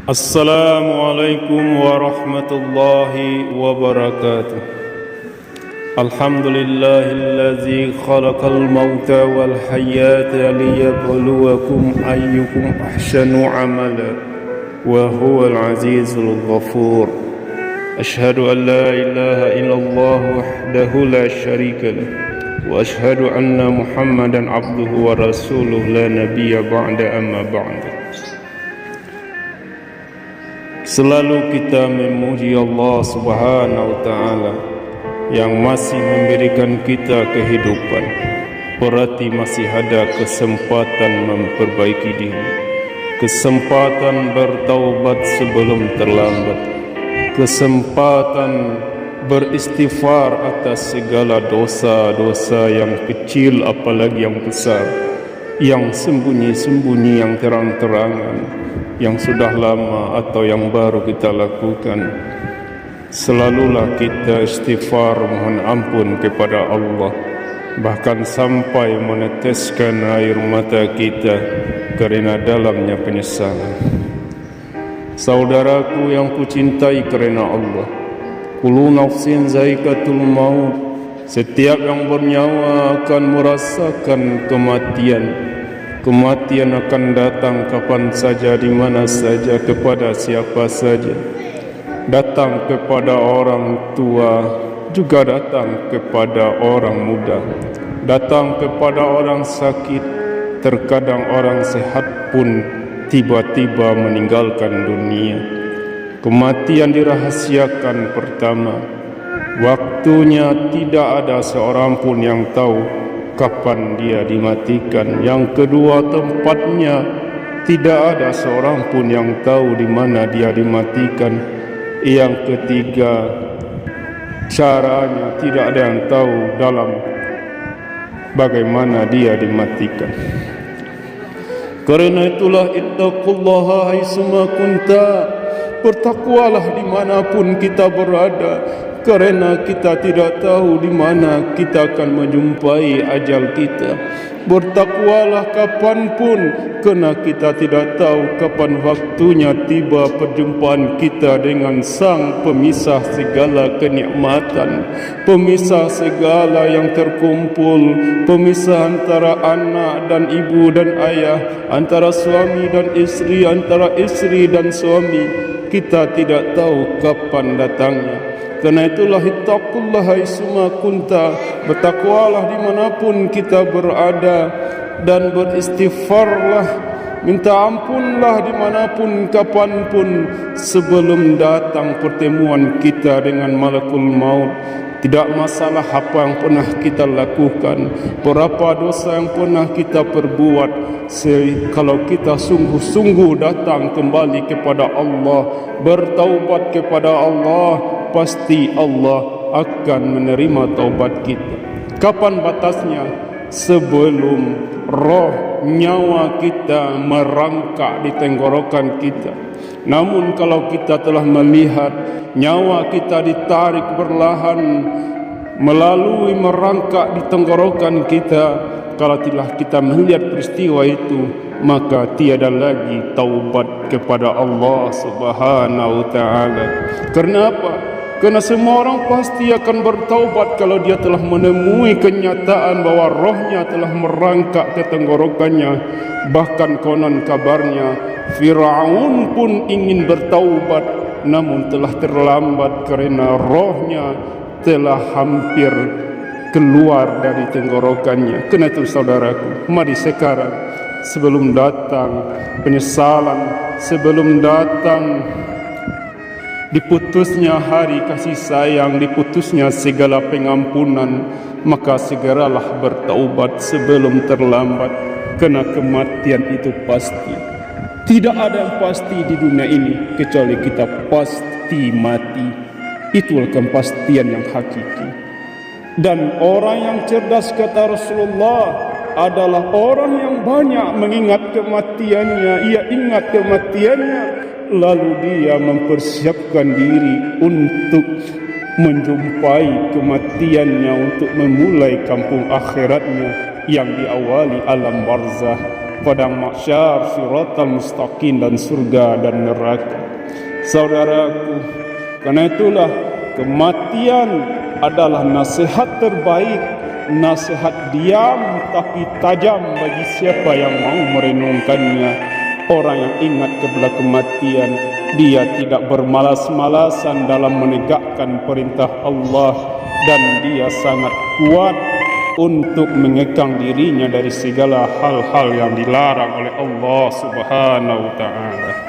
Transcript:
Assalamualaikum warahmatullahi wabarakatuh. Alhamdulillahillazi khalaqal mauta wal hayata liyabluwakum ayyukum ahsanu amala wa huwal azizul ghafur. Ashhadu an la ilaha illallah wahdahu la syarika lah wa ashhadu anna Muhammadan abduhu wa rasuluh la nabiyya ba'da amma ba'da. Selalu kita memuji Allah Subhanahu wa Ta'ala yang masih memberikan kita kehidupan, berarti masih ada kesempatan memperbaiki diri, kesempatan bertaubat sebelum terlambat, kesempatan beristighfar atas segala dosa-dosa yang kecil apalagi yang besar, yang sembunyi-sembunyi, yang terang-terangan, yang sudah lama atau yang baru kita lakukan. Selalulah kita istighfar, mohon ampun kepada Allah, bahkan sampai meneteskan air mata kita kerana dalamnya penyesalan. Saudaraku yang kucintai kerana Allah, kullu nafsin zaikatul maut, setiap yang bernyawa akan merasakan kematian. Kematian akan datang kapan saja, di mana saja, kepada siapa saja. Datang kepada orang tua, juga datang kepada orang muda, datang kepada orang sakit, terkadang orang sehat pun tiba-tiba meninggalkan dunia. Kematian dirahasiakan. Pertama, waktunya tidak ada seorang pun yang tahu kapan dia dimatikan. Yang kedua, tempatnya tidak ada seorang pun yang tahu di mana dia dimatikan. Yang ketiga, caranya tidak ada yang tahu dalam bagaimana dia dimatikan. Karena itulah ittaqullaha haitsuma kunta, bertakwalah dimanapun kita berada, kerana kita tidak tahu di mana kita akan menjumpai ajal kita. Bertakwalah kapanpun, kerana kita tidak tahu kapan waktunya tiba perjumpaan kita dengan sang pemisah segala kenikmatan, pemisah segala yang terkumpul, pemisah antara anak dan ibu dan ayah, antara suami dan istri, antara istri dan suami. Kita tidak tahu kapan datangnya. Karena itulah ittaqullaha haitsuma kunta, bertakwalah dimanapun kita berada, dan beristighfarlah, minta ampunlah dimanapun kapanpun sebelum datang pertemuan kita dengan malakul maut. Tidak masalah apa yang pernah kita lakukan, berapa dosa yang pernah kita perbuat, kalau kita sungguh-sungguh datang kembali kepada Allah, bertaubat kepada Allah, pasti Allah akan menerima taubat kita. Kapan batasnya? Sebelum roh nyawa kita merangkak di tenggorokan kita. Namun kalau kita telah melihat nyawa kita ditarik perlahan melalui merangkak di tenggorokan kita, kalau telah kita melihat peristiwa itu, maka tiada lagi taubat kepada Allah Subhanahu wa Ta'ala. Kenapa? Kerana semua orang pasti akan bertaubat kalau dia telah menemui kenyataan bahawa rohnya telah merangkak ke tenggorokannya. Bahkan konon kabarnya Firaun pun ingin bertaubat, namun telah terlambat kerana rohnya telah hampir keluar dari tenggorokannya. Kerana itu saudaraku, mari sekarang sebelum datang penyesalan, sebelum datang diputusnya hari kasih sayang, diputusnya segala pengampunan, maka segeralah bertaubat sebelum terlambat. Kerana kematian itu pasti. Tidak ada yang pasti di dunia ini kecuali kita pasti mati. Itulah kepastian yang hakiki. Dan orang yang cerdas, kata Rasulullah, adalah orang yang banyak mengingat kematiannya. Ia ingat kematiannya, lalu dia mempersiapkan diri untuk menjumpai kematiannya, untuk memulai kampung akhiratnya yang diawali alam barzah. padang mahsyar, siratal mustaqim, dan surga dan neraka. Saudaraku, karena itulah kematian adalah nasihat terbaik, nasihat diam tapi tajam bagi siapa yang mau merenungkannya. Orang yang ingat kepada kematian, dia tidak bermalas-malasan dalam menegakkan perintah Allah, dan dia sangat kuat untuk mengekang dirinya dari segala hal-hal yang dilarang oleh Allah Subhanahu wa ta'ala.